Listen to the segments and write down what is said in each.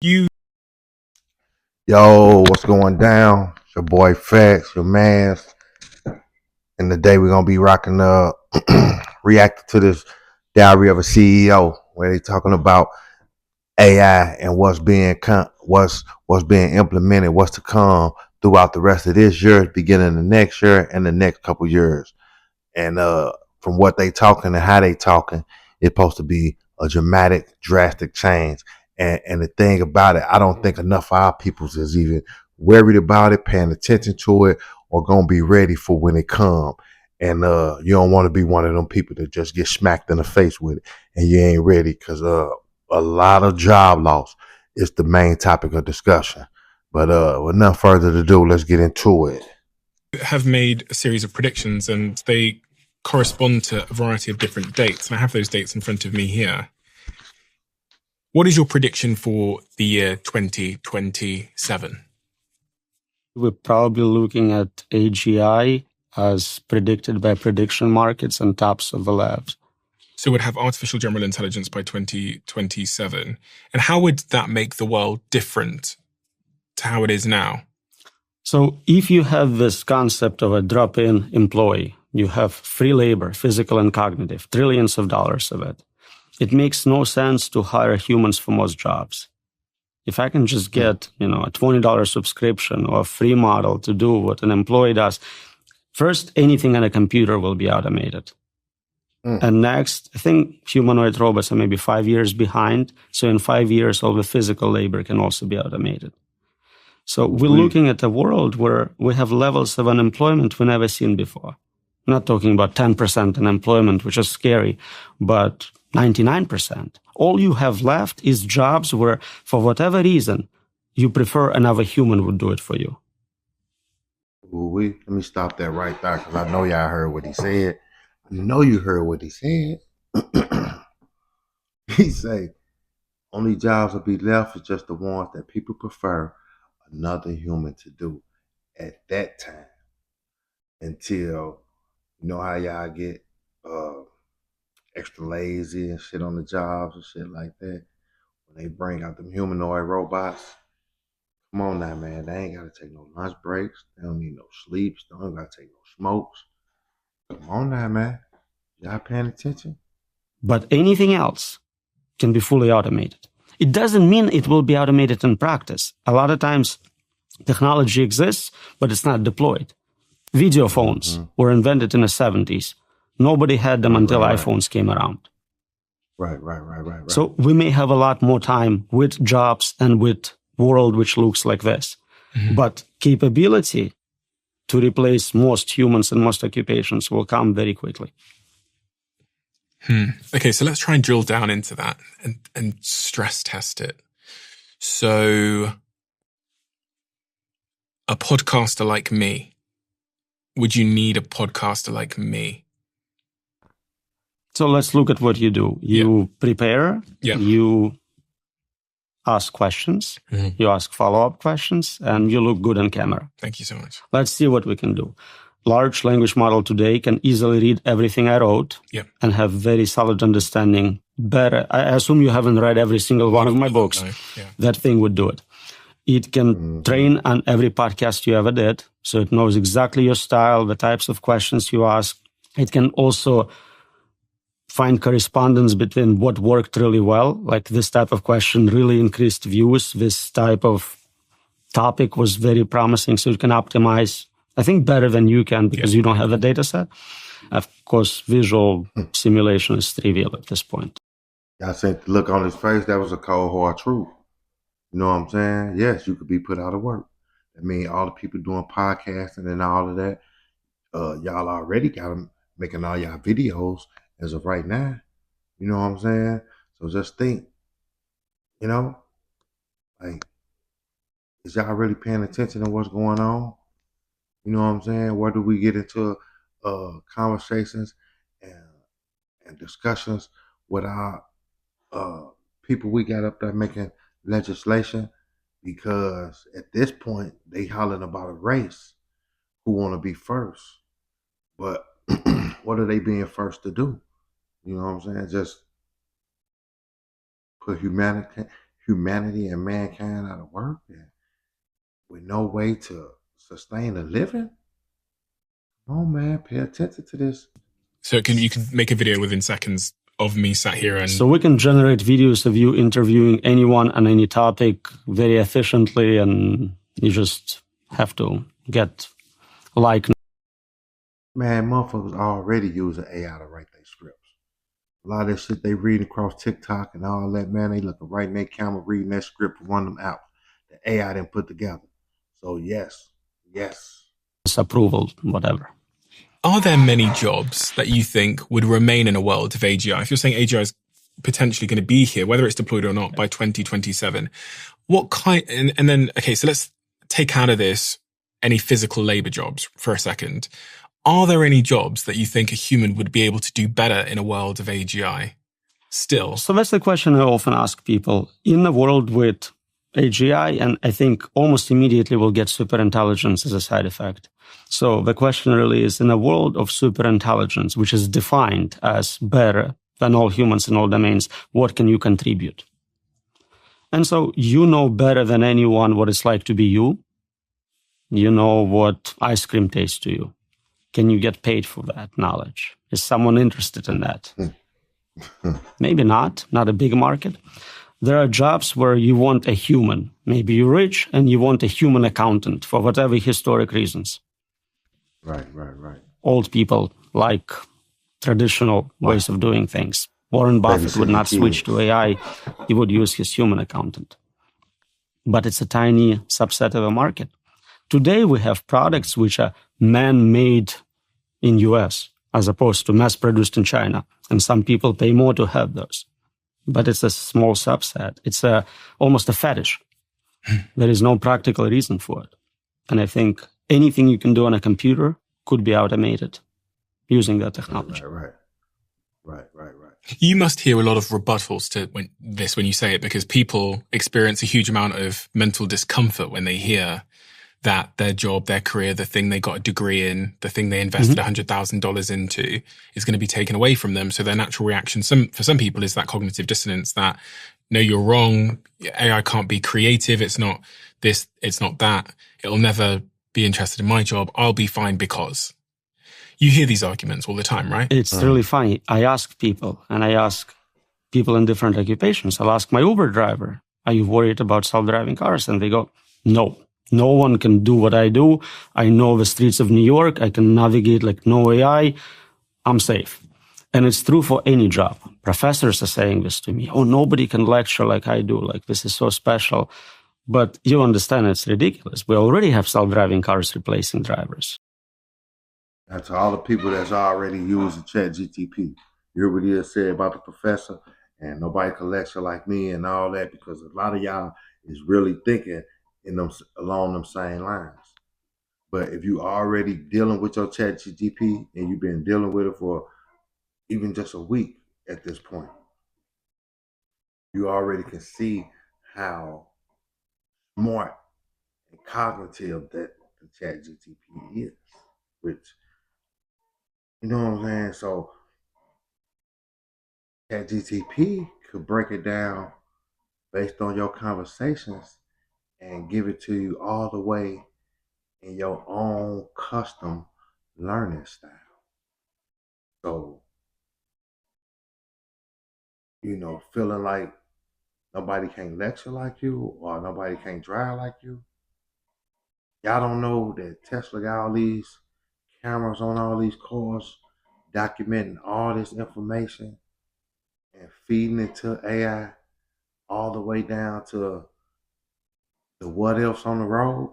You Yo, what's going down? It's your boy Facts, your mans. And today we're gonna be rocking reacting to this Diary of a CEO where they talking about AI and what's being implemented, what's to come throughout the rest of this year, beginning of next year and the next couple years. And from what they talking and how they talking, it's supposed to be a dramatic, drastic change. And the thing about it, I don't think enough of our peoples is even worried about it, paying attention to it, or gonna be ready for when it come. And you don't want to be one of them people that just get smacked in the face with it, and you ain't ready because a lot of job loss is the main topic of discussion. But with nothing further to do, let's get into it. have made a series of predictions and they correspond to a variety of different dates. And I have those dates in front of me here. What is your prediction for the year 2027? We're probably looking at AGI as predicted by prediction markets and tops of the labs. So we'd have artificial general intelligence by 2027. And how would that make the world different to how it is now? So if you have this concept of a drop-in employee, you have free labor, physical and cognitive, trillions of dollars of it. It makes no sense to hire humans for most jobs. If I can just get, a $20 subscription or a free model to do what an employee does, first, anything on a computer will be automated. And next, I think humanoid robots are maybe 5 years behind. So in 5 years, all the physical labor can also be automated. So we're looking at a world where we have levels of unemployment we never seen before. I'm not talking about 10% unemployment, which is scary, but 99%. All you have left is jobs where, for whatever reason, you prefer another human would do it for you. Let me stop that right there because I know y'all heard what he said. I know you heard what he said. He say only jobs will be left is just the ones that people prefer another human to do at that time until you know how y'all get extra lazy and shit on the jobs and shit like that. When they bring out them humanoid robots, come on now, man. They ain't gotta take no lunch breaks. They don't need no sleeps. They don't gotta take no smokes. Come on now, man. Y'all paying attention? But anything else can be fully automated. It doesn't mean it will be automated in practice. A lot of times technology exists, but it's not deployed. Video phones were invented in the 70s. Nobody had them until iPhones came around. Right. So we may have a lot more time with jobs and with world which looks like this. But capability to replace most humans and most occupations will come very quickly. Okay, so let's try and drill down into that and stress test it. So a podcaster like me, would you need a podcaster like me? So let's look at what you do. You prepare, you ask questions, you ask follow-up questions, and you look good on camera. Thank you so much. Let's see what we can do. Large language model today can easily read everything I wrote and have very solid understanding. Better. I assume you haven't read every single one of my books. No. That thing would do it. It can train on every podcast you ever did. So it knows exactly your style, the types of questions you ask. It can also find correspondence between what worked really well, like this type of question really increased views. This type of topic was very promising. So it can optimize, I think, better than you can because you don't have a data set. Of course, visual simulation is trivial at this point. Y'all said the look on his face, that was a cold hard truth. You know what I'm saying? Yes, you could be put out of work. I mean, all the people doing podcasting and all of that, y'all already got them making all y'all videos as of right now. You know what I'm saying? So just think, you know, like, is y'all really paying attention to what's going on? You know what I'm saying? Where do we get into conversations and discussions with our people we got up there making legislation? Because at this point they hollering about a race who want to be first, but what are they being first to do? You know what I'm saying? Just put humanity and mankind out of work and with no way to sustain a living? Oh man, pay attention to this. So you can make a video within seconds of me sat here and... So we can generate videos of you interviewing anyone on any topic very efficiently, and you just have to get like... Man, motherfuckers already using AI to write their scripts. A lot of that shit they read across TikTok and all that, man, they looking right in their camera reading that script and run them out. The AI didn't put together. So yes. approval, whatever. Are there many jobs that you think would remain in a world of AGI? If you're saying AGI is potentially going to be here, whether it's deployed or not, by 2027, what kind, and then, okay, so let's take out of this any physical labor jobs for a second. Are there any jobs that you think a human would be able to do better in a world of AGI still? So that's the question I often ask people. In a world with AGI, and I think almost immediately we'll get superintelligence as a side effect. So the question really is, in a world of superintelligence, which is defined as better than all humans in all domains, what can you contribute? And so you know better than anyone what it's like to be you. You know what ice cream tastes to you. Can you get paid for that knowledge? Is someone interested in that? Maybe not a big market. There are jobs where you want a human. Maybe you're rich and you want a human accountant for whatever historic reasons. Right. Old people like traditional ways of doing things. Warren Buffett would not switch to AI. He would use his human accountant. But it's a tiny subset of the market. Today, we have products which are man-made in US as opposed to mass-produced in China. And some people pay more to have those. But it's a small subset. It's almost a fetish. There is no practical reason for it. And I think anything you can do on a computer could be automated using that technology. Right. You must hear a lot of rebuttals to when you say it, because people experience a huge amount of mental discomfort when they hear that their job, their career, the thing they got a degree in, the thing they invested $100,000 into is going to be taken away from them. So their natural reaction, for some people, is that cognitive dissonance that, no, you're wrong. AI can't be creative. It's not this, it's not that. It'll never be interested in my job. I'll be fine because. You hear these arguments all the time, right? It's really funny. I ask people in different occupations. I'll ask my Uber driver, are you worried about self-driving cars? And they go, no. No one can do what I do. I know the streets of New York. I can navigate like no AI. I'm safe. And it's true for any job. Professors are saying this to me. Oh, nobody can lecture like I do. Like, this is so special. But you understand it's ridiculous. We already have self-driving cars replacing drivers. And to all the people that's already using ChatGTP, you hear what he said about the professor, and nobody can lecture like me and all that, because a lot of y'all is really thinking along them same lines. But if you already dealing with your ChatGTP and you've been dealing with it for even just a week at this point, you already can see how smart and cognitive that the ChatGTP is, which, you know what I'm saying? So ChatGTP could break it down based on your conversations and give it to you all the way in your own custom learning style. So, feeling like nobody can lecture like you or nobody can drive like you. Y'all don't know that Tesla got all these cameras on all these cars documenting all this information and feeding it to AI all the way down to the what ifs on the road.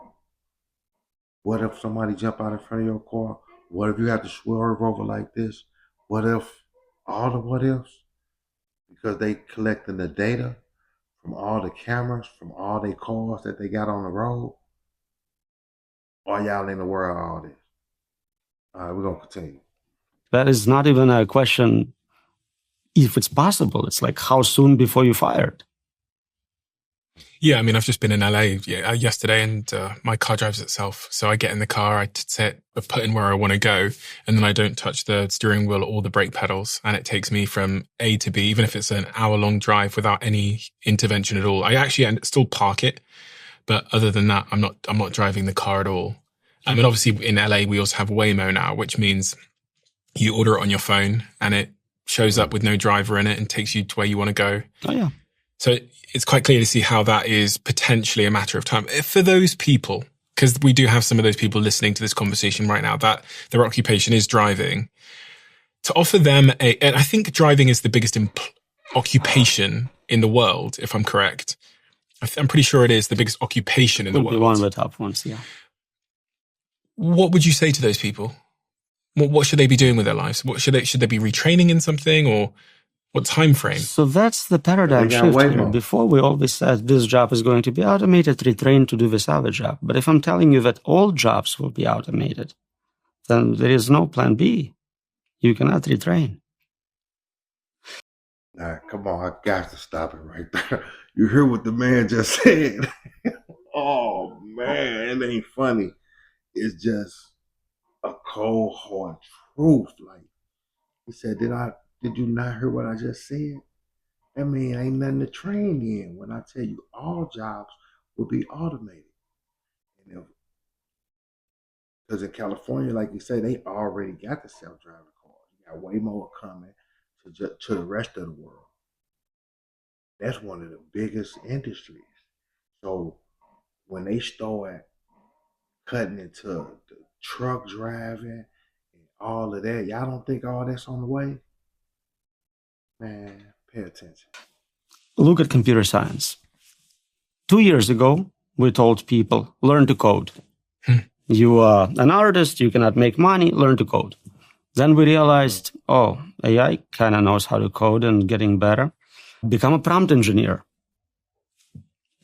What if somebody jump out in front of your car? What if you have to swerve over like this? What if all the what ifs? Because they collecting the data from all the cameras, from all their cars that they got on the road. Or y'all in the world of all this? All right, we're going to continue. That is not even a question if it's possible. It's like, how soon before you fired? Yeah, I mean, I've just been in LA yesterday, and my car drives itself. So I get in the car, I put in where I want to go, and then I don't touch the steering wheel or the brake pedals, and it takes me from A to B, even if it's an hour-long drive without any intervention at all. I actually still park it, but other than that, I'm not driving the car at all. I mean, obviously in LA we also have Waymo now, which means you order it on your phone and it shows up with no driver in it and takes you to where you want to go. Oh yeah. So it's quite clear to see how that is potentially a matter of time. For those people, because we do have some of those people listening to this conversation right now, that their occupation is driving, to offer them and I think driving is the biggest occupation in the world, if I'm correct. I'm pretty sure it is the biggest occupation in the world. Would be one of the top ones, yeah. What would you say to those people? What should they be doing with their lives? Should they be retraining in something, or what time frame? So that's the paradigm shift here. Before we always said this job is going to be automated, retrained to do this other job. But if I'm telling you that all jobs will be automated, then there is no plan B. You cannot retrain. Nah, come on, I got to stop it right there. You hear what the man just said? Oh man, it ain't funny. It's just a cold hard truth. Like he said, did you not hear what I just said? That mean ain't nothing to train in when I tell you all jobs will be automated. And because in California, like you say, they already got the self-driving cars. You got way more coming to the rest of the world. That's one of the biggest industries. So when they start cutting into the truck driving and all of that, y'all don't think all that's on the way? Man, pay attention. Look at computer science. 2 years ago, we told people, learn to code. You are an artist, you cannot make money, learn to code. Then we realized, AI kind of knows how to code and getting better. Become a prompt engineer.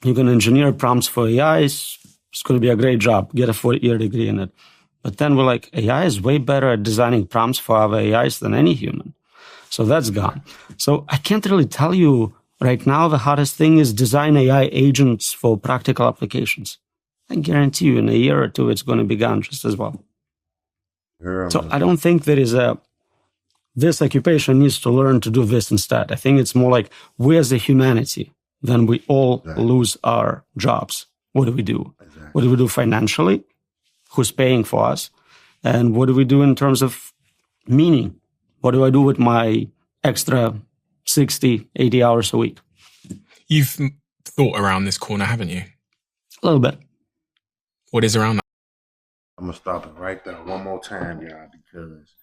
You can engineer prompts for AIs. It's going to be a great job. Get a 4-year degree in it. But then we're like, AI is way better at designing prompts for other AIs than any human. So that's gone. So I can't really tell you right now the hottest thing is design AI agents for practical applications. I guarantee you in a year or two, it's going to be gone just as well. Yeah, so I don't think there is this occupation needs to learn to do this instead. I think it's more like we as a humanity, then we all lose our jobs. What do we do? Exactly. What do we do financially? Who's paying for us? And what do we do in terms of meaning? What do I do with my extra 60, 80 hours a week? You've thought around this corner, haven't you? A little bit. What is around that? I'm going to stop it right there one more time, y'all, because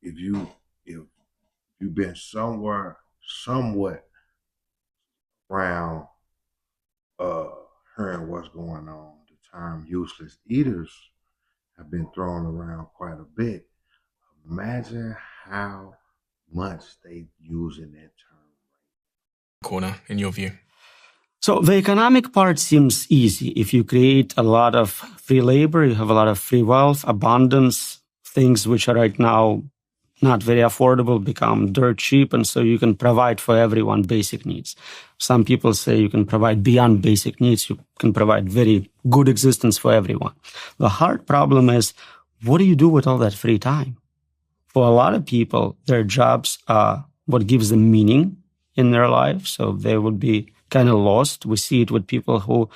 if you've been somewhat around hearing what's going on, the term useless eaters have been thrown around quite a bit. Imagine how much they using that term. Corner, in your view? So the economic part seems easy. If you create a lot of free labor, you have a lot of free wealth, abundance, things which are right now not very affordable become dirt cheap, and so you can provide for everyone basic needs. Some people say you can provide beyond basic needs. You can provide very good existence for everyone. The hard problem is, what do you do with all that free time? For a lot of people, their jobs are what gives them meaning in their life, so they would be kind of lost. We see it with people who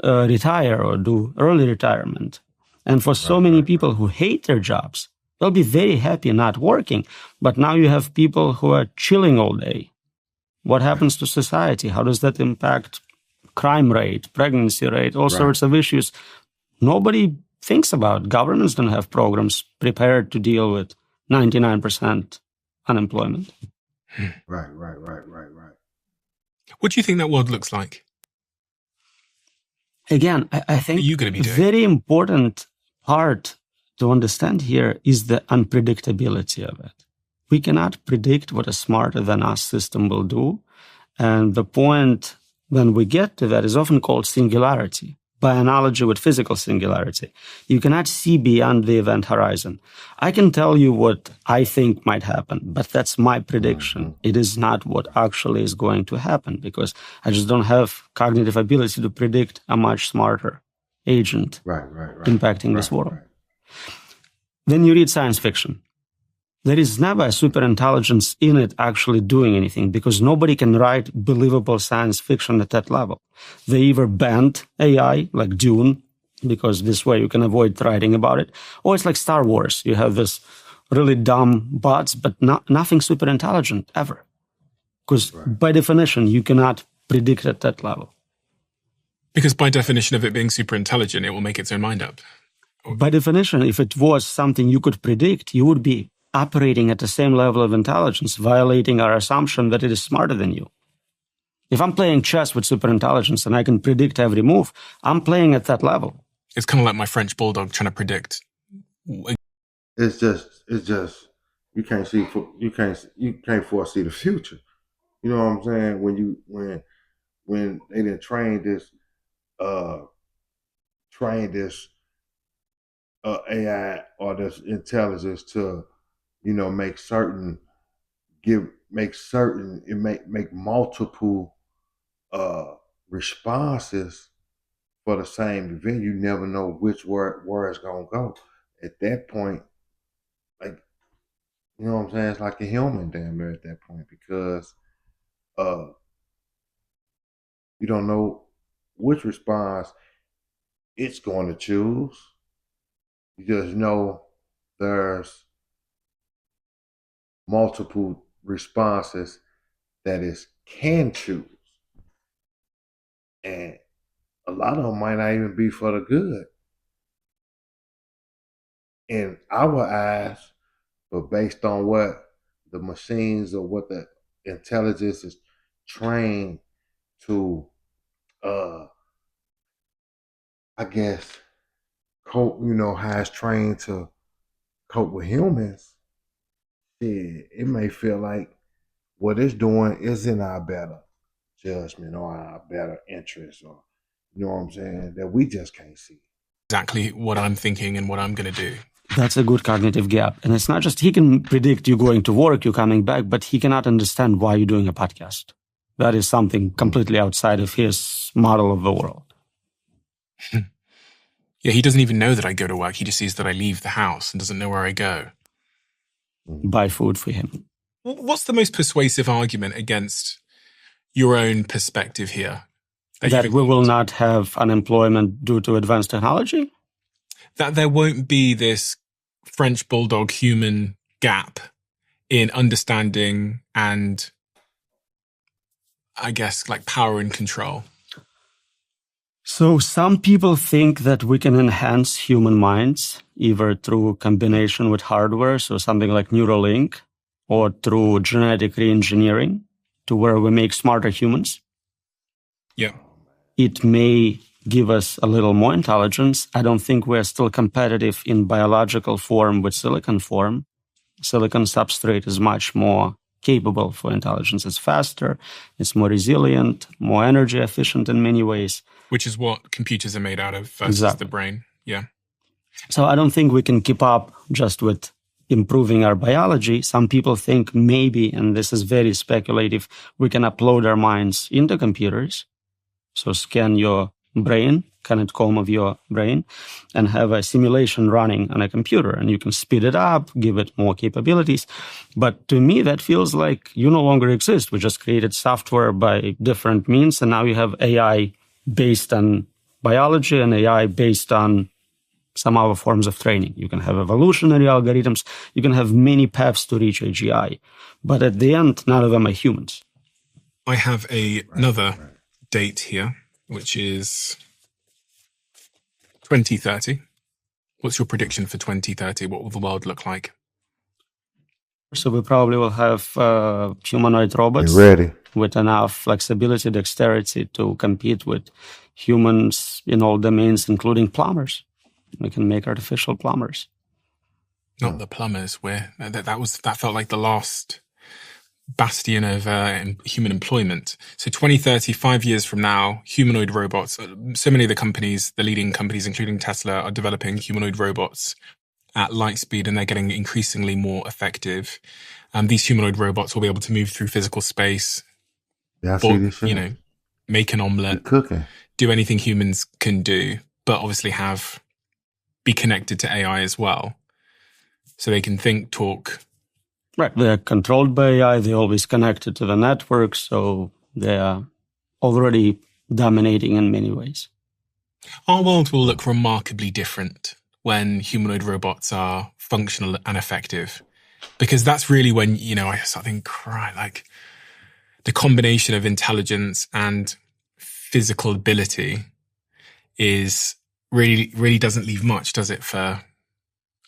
retire or do early retirement. And for so many people who hate their jobs, they'll be very happy not working. But now you have people who are chilling all day. What happens to society? How does that impact crime rate, pregnancy rate, all sorts of issues? Nobody thinks about. Governments don't have programs prepared to deal with 99% unemployment. Right. What do you think that world looks like? Again, I think what are you going to be doing? Very important part to understand here is the unpredictability of it. We cannot predict what a smarter than us system will do. And the point when we get to that is often called singularity. by analogy with physical singularity. You cannot see beyond the event horizon. I can tell you what I think might happen, but that's my prediction. It is not what actually is going to happen because I just don't have cognitive ability to predict a much smarter agent impacting this world. Then you read science fiction. There is never a superintelligence in it actually doing anything because nobody can write believable science fiction at that level. They either banned AI, like Dune, because this way you can avoid writing about it, or it's like Star Wars. You have this really dumb bots, but nothing superintelligent ever. Because by definition, you cannot predict at that level. Because by definition of it being super intelligent, it will make its own mind up. By definition, if it was something you could predict, you would be operating at the same level of intelligence, violating our assumption that it is smarter than you. If I'm playing chess with superintelligence and I can predict every move, I'm playing at that level. It's kind of like my French bulldog trying to predict. It's just you can't foresee the future. You know what I'm saying? When they didn't train this AI or this intelligence to, make multiple responses for the same event. You never know where it's gonna go. At that point, like, you know what I'm saying? It's like a human damn near at that point because you don't know which response it's going to choose. You just know there's multiple responses that it can choose. And a lot of them might not even be for the good in our eyes, but based on what the machines or what the intelligence is trained to, I guess, cope, how it's trained to cope with humans, it may feel like what it's doing is in our better judgment or our better interest, or, you know what I'm saying, that we just can't see. Exactly what I'm thinking and what I'm going to do. That's a good cognitive gap. And it's not just he can predict you going to work, you coming back, but he cannot understand why you're doing a podcast. That is something completely outside of his model of the world. Yeah, he doesn't even know that I go to work. He just sees that I leave the house and doesn't know where I go. Buy food for him. What's the most persuasive argument against your own perspective here? That we will not have unemployment due to advanced technology? That there won't be this French bulldog human gap in understanding and, I guess, like power and control. So some people think that we can enhance human minds either through combination with hardware, so something like Neuralink, or through genetic reengineering to where we make smarter humans. Yeah. It may give us a little more intelligence. I don't think we're still competitive in biological form with silicon form. Silicon substrate is much more capable for intelligence. It's faster, it's more resilient, more energy efficient in many ways. Which is what computers are made out of versus the brain. Yeah. So I don't think we can keep up just with improving our biology. Some people think maybe, and this is very speculative, we can upload our minds into computers. So scan your brain, connect comb of your brain, and have a simulation running on a computer. And you can speed it up, give it more capabilities. But to me, that feels like you no longer exist. We just created software by different means, and now you have AI based on biology and AI based on some other forms of training. You can have evolutionary algorithms. You can have many paths to reach AGI. But at the end, none of them are humans. I have another date here, which is 2030. What's your prediction for 2030? What will the world look like? So we probably will have humanoid robots with enough flexibility, dexterity to compete with humans in all domains, including plumbers. We can make artificial plumbers. Not the plumbers. That felt like the last bastion of human employment. So 2030, 5 years from now, humanoid robots, so many of the companies, the leading companies, including Tesla, are developing humanoid robots at light speed, and they're getting increasingly more effective. These humanoid robots will be able to move through physical space, make an omelette, do anything humans can do, but obviously be connected to AI as well. So they can think, talk. Right. They're controlled by AI. They're always connected to the network. So they are already dominating in many ways. Our world will look remarkably different when humanoid robots are functional and effective. Because that's really when, I start thinking, like the combination of intelligence and physical ability is really doesn't leave much, does it, for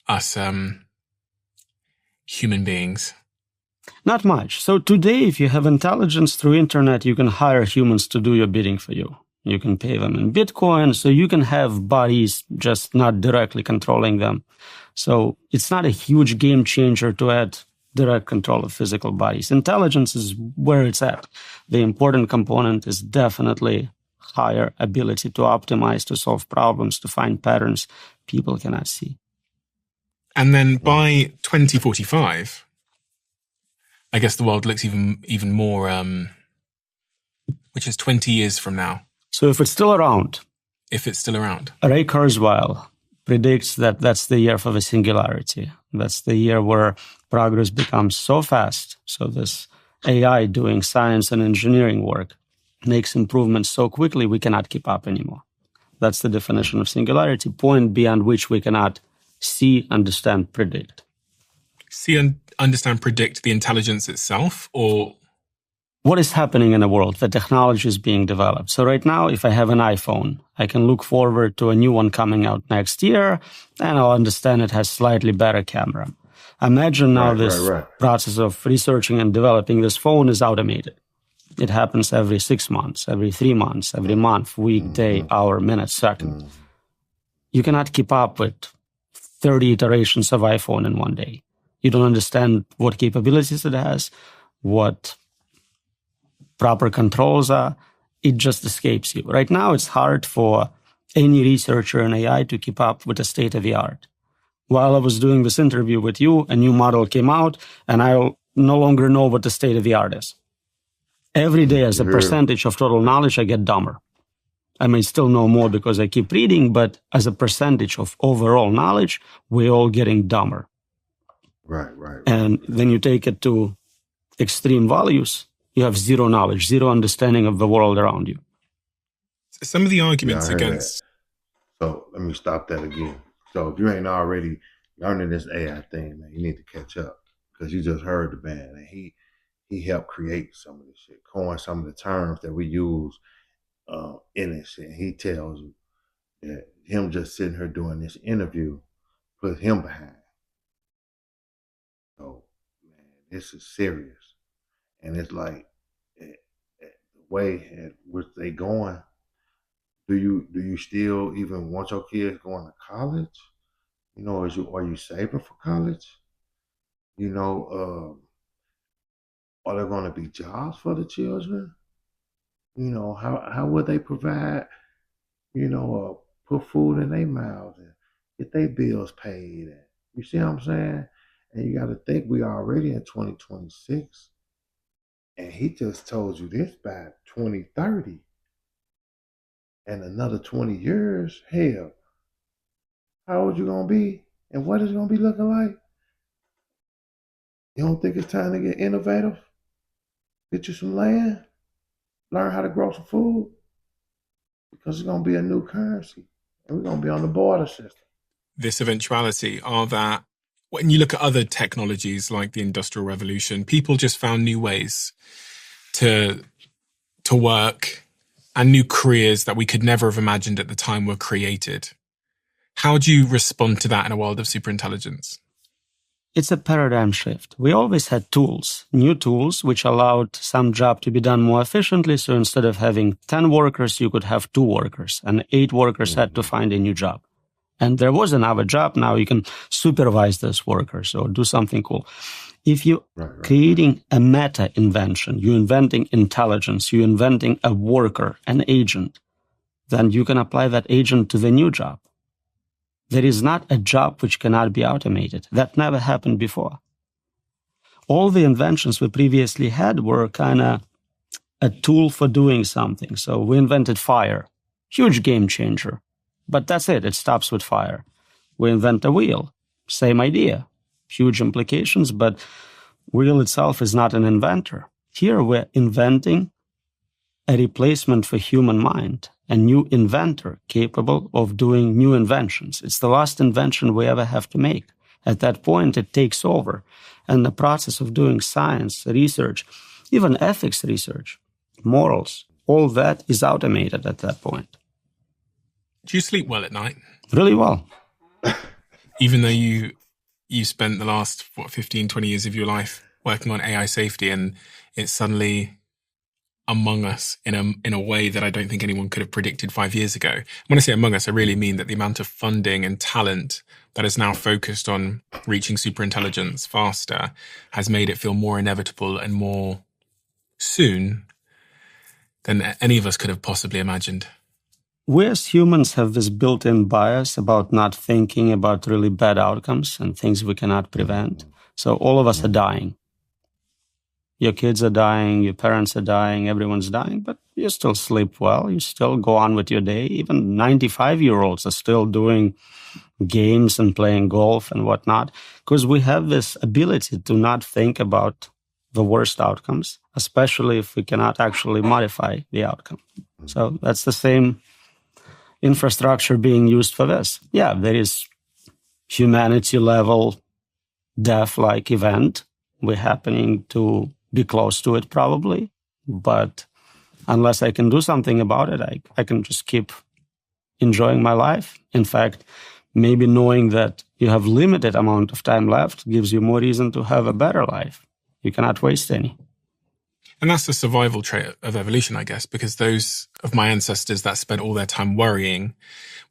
us human beings? Not much. So today, if you have intelligence through internet, you can hire humans to do your bidding for you. You can pay them in Bitcoin, so you can have bodies just not directly controlling them. So it's not a huge game changer to add direct control of physical bodies. Intelligence is where it's at. The important component is definitely higher ability to optimize, to solve problems, to find patterns people cannot see. And then by 2045, I guess the world looks even more, which is 20 years from now. So if it's still around. Ray Kurzweil predicts that that's the year for the singularity. That's the year where progress becomes so fast. So this AI doing science and engineering work makes improvements so quickly we cannot keep up anymore. That's the definition of singularity, point beyond which we cannot see, understand, predict. See and understand, predict the intelligence itself, or what is happening in the world? The technology is being developed. So right now, if I have an iPhone, I can look forward to a new one coming out next year, and I'll understand it has slightly better camera. Imagine now this process of researching and developing this phone is automated. It happens every 6 months, every 3 months, every month, week, day, hour, minute, second. You cannot keep up with 30 iterations of iPhone in one day. You don't understand what capabilities it has, what proper controls are. It just escapes you. Right now, it's hard for any researcher in AI to keep up with the state of the art. While I was doing this interview with you, a new model came out, and I no longer know what the state of the art is. Every day, as a percentage of total knowledge, I get dumber. I may still know more because I keep reading, but as a percentage of overall knowledge, we're all getting dumber. Right. And then you take it to extreme values, you have zero knowledge, zero understanding of the world around you. Some of the arguments against... So let me stop that again. So if you ain't already learning this AI thing, man, you need to catch up, because you just heard the man, and he helped create some of this shit, coin some of the terms that we use in this shit. He tells you that him just sitting here doing this interview put him behind. So, man, this is serious. And it's like, the way at which they going, do you still even want your kids going to college? Are you saving for college? Are there going to be jobs for the children? How would they provide, put food in their mouths and get their bills paid? And you see what I'm saying? And you got to think we are already in 2026. And he just told you this by 2030. And another 20 years, hell, how old you going to be? And what is it going to be looking like? You don't think it's time to get innovative? Get you some land? Learn how to grow some food? Because it's going to be a new currency. And we're going to be on the barter system. This eventuality are that when you look at other technologies like the Industrial Revolution, people just found new ways to work, and new careers that we could never have imagined at the time were created. How do you respond to that in a world of superintelligence? It's a paradigm shift. We always had tools, new tools, which allowed some job to be done more efficiently. So instead of having 10 workers, you could have 2 workers, and 8 workers had to find a new job. And there was another job. Now you can supervise those workers or do something cool. If you're creating a meta-invention, you're inventing intelligence, you're inventing a worker, an agent, then you can apply that agent to the new job. There is not a job which cannot be automated. That never happened before. All the inventions we previously had were kind of a tool for doing something. So we invented fire, huge game changer. But that's it. It stops with fire. We invent a wheel, same idea, huge implications, but wheel itself is not an inventor. Here we're inventing a replacement for human mind, a new inventor capable of doing new inventions. It's the last invention we ever have to make. At that point, it takes over. And the process of doing science, research, even ethics research, morals, all that is automated at that point. Do you sleep well at night? Really well. Even though you spent the last, 15, 20 years of your life working on AI safety, and it's suddenly among us in a way that I don't think anyone could have predicted 5 years ago. When I say among us, I really mean that the amount of funding and talent that is now focused on reaching superintelligence faster has made it feel more inevitable and more soon than any of us could have possibly imagined. We as humans have this built-in bias about not thinking about really bad outcomes and things we cannot prevent. So all of us are dying. Your kids are dying, your parents are dying, everyone's dying, but you still sleep well, you still go on with your day. Even 95-year-olds are still doing games and playing golf and whatnot, because we have this ability to not think about the worst outcomes, especially if we cannot actually modify the outcome. So that's the same infrastructure being used for this. Yeah, there is humanity-level death-like event. We're happening to be close to it probably, but unless I can do something about it, I can just keep enjoying my life. In fact, maybe knowing that you have limited amount of time left gives you more reason to have a better life. You cannot waste any. And that's the survival trait of evolution, I guess, because those of my ancestors that spent all their time worrying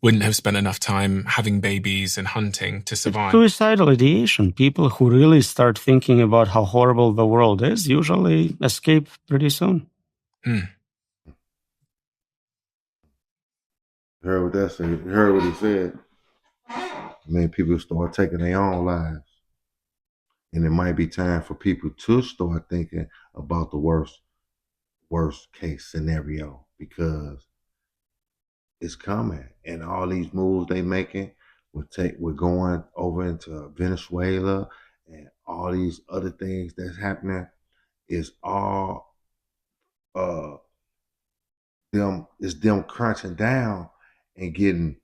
wouldn't have spent enough time having babies and hunting to survive. Suicidal ideation. People who really start thinking about how horrible the world is usually escape pretty soon. Heard what that said. Heard what he said. I mean, people start taking their own lives. And it might be time for people to start thinking about the worst case scenario, because it's coming. And all these moves they making, we're going over into Venezuela and all these other things that's happening is all them crunching down and getting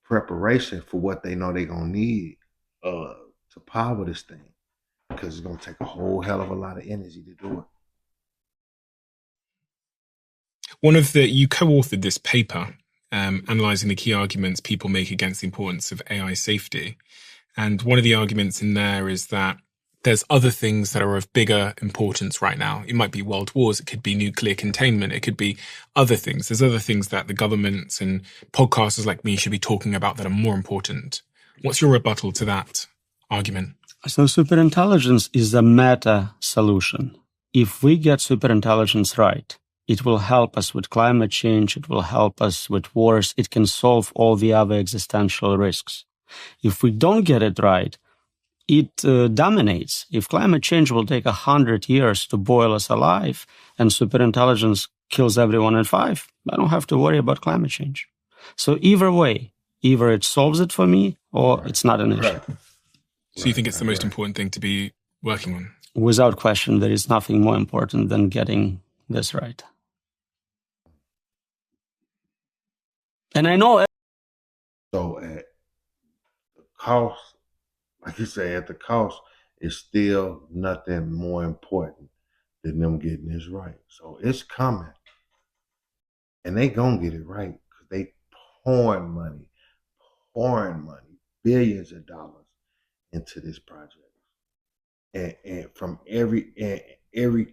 preparation for what they know they're gonna need to power this thing. Because it's going to take a whole hell of a lot of energy to do it. You co-authored this paper analyzing the key arguments people make against the importance of AI safety. And one of the arguments in there is that there's other things that are of bigger importance right now. It might be world wars. It could be nuclear containment. It could be other things. There's other things that the governments and podcasters like me should be talking about that are more important. What's your rebuttal to that argument? So superintelligence is a meta solution. If we get superintelligence right, it will help us with climate change. It will help us with wars. It can solve all the other existential risks. If we don't get it right, it dominates. If climate change will take 100 years to boil us alive and superintelligence kills everyone in 5, I don't have to worry about climate change. So either way, either it solves it for me or it's not an issue. Right. So you think it's the most important thing to be working on? Without question, there is nothing more important than getting this right. And I know... So at the cost, like you say, at the cost, is still nothing more important than them getting this right. So it's coming. And they gonna get it right because they pouring money, billions of dollars into this project, and from every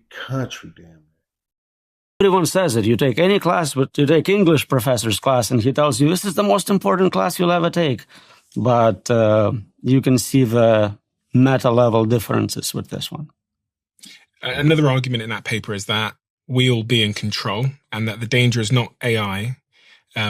country, damn it. Everyone says it. You take any class, but you take English professor's class, and he tells you this is the most important class you'll ever take. But you can see the meta level differences with this one. Another argument in that paper is that we'll be in control and that the danger is not AI.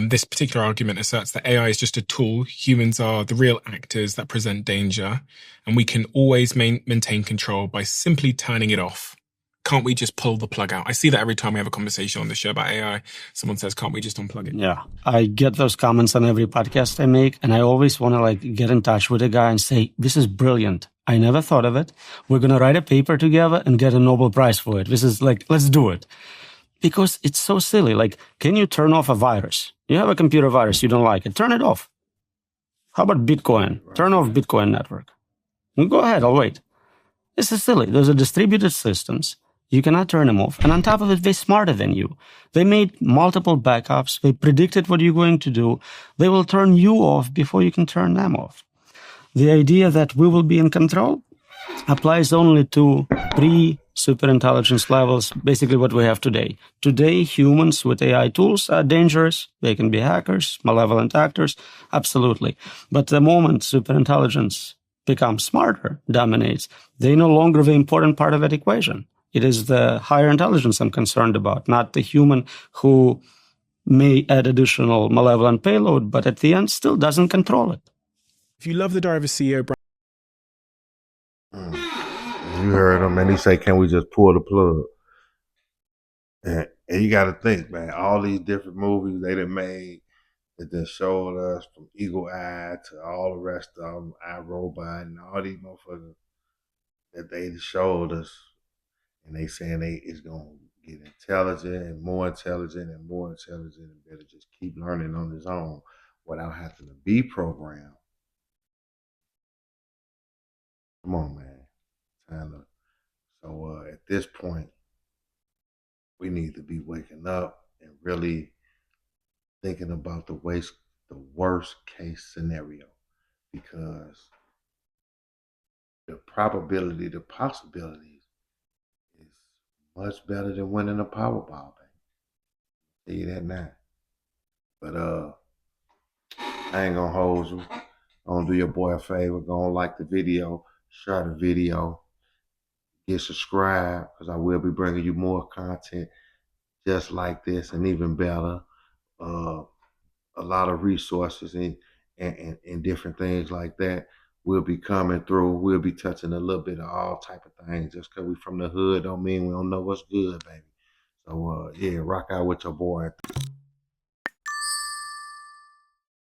This particular argument asserts that AI is just a tool. Humans are the real actors that present danger, and we can always maintain control by simply turning it off. Can't we just pull the plug out? I see that every time we have a conversation on the show about AI. Someone says, can't we just unplug it? Yeah, I get those comments on every podcast I make, and I always want to get in touch with a guy and say, this is brilliant. I never thought of it. We're going to write a paper together and get a Nobel Prize for it. This is let's do it. Because it's so silly. Can you turn off a virus? You have a computer virus, you don't like it. Turn it off. How about Bitcoin? Turn off Bitcoin network. Go ahead, I'll wait. This is silly. Those are distributed systems. You cannot turn them off. And on top of it, they're smarter than you. They made multiple backups. They predicted what you're going to do. They will turn you off before you can turn them off. The idea that we will be in control applies only to pre-superintelligence levels, basically what we have today. Today, humans with AI tools are dangerous. They can be hackers, malevolent actors, absolutely. But the moment superintelligence becomes smarter, dominates, they no longer the important part of that equation. It is the higher intelligence I'm concerned about, not the human who may add additional malevolent payload, but at the end still doesn't control it. If you love the Diary of a CEO, You heard him, and he say, "Can we just pull the plug?" And you got to think, man. All these different movies they done made that just showed us from Eagle Eye to all the rest of them, iRobot, and all these motherfuckers that they showed us, and they saying it's gonna get intelligent and more intelligent and more intelligent, and better just keep learning on its own without having to be programmed. Come on, man. So at this point, we need to be waking up and really thinking about the worst case scenario, because the probability, the possibilities is much better than winning a Powerball, baby. Tell you that now. But I ain't gonna hold you. Gonna do your boy a favor. Gonna like the video, share the video, get subscribed, because I will be bringing you more content just like this and even better. A lot of resources and different things like that will be coming through. We'll be touching a little bit of all type of things. Just because we from the hood don't mean we don't know what's good, baby. So yeah, rock out with your boy.